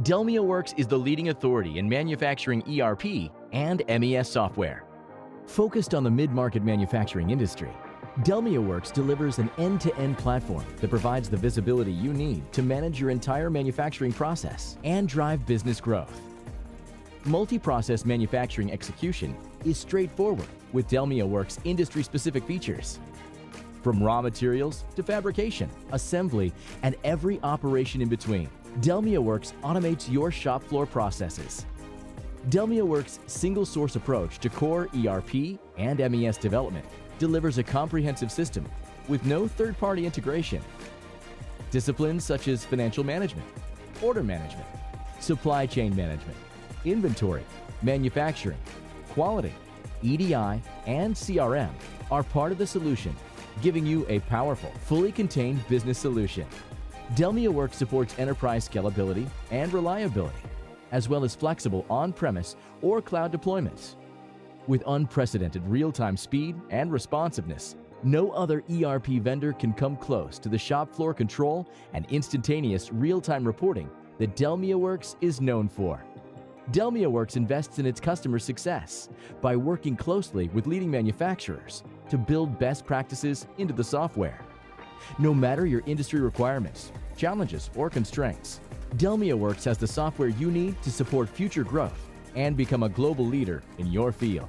DELMIAworks is the leading authority in manufacturing ERP and MES software. Focused on the mid-market manufacturing industry, DELMIAworks delivers an end-to-end platform that provides the visibility you need to manage your entire manufacturing process and drive business growth. Multi-process manufacturing execution is straightforward with DELMIAworks' industry-specific features. From raw materials to fabrication, assembly, and every operation in between, DELMIAworks automates your shop floor processes. DELMIAworks' single-source approach to core ERP and MES development delivers a comprehensive system with no third-party integration. Disciplines such as financial management, order management, supply chain management, inventory, manufacturing, quality, EDI, and CRM are part of the solution, giving you a powerful, fully contained business solution. DELMIAworks supports enterprise scalability and reliability, as well as flexible on-premise or cloud deployments. With unprecedented real-time speed and responsiveness, no other ERP vendor can come close to the shop floor control and instantaneous real-time reporting that DELMIAworks is known for. DELMIAworks invests in its customer success by working closely with leading manufacturers to build best practices into the software. No matter your industry requirements, challenges, or constraints, DELMIAworks has the software you need to support future growth and become a global leader in your field.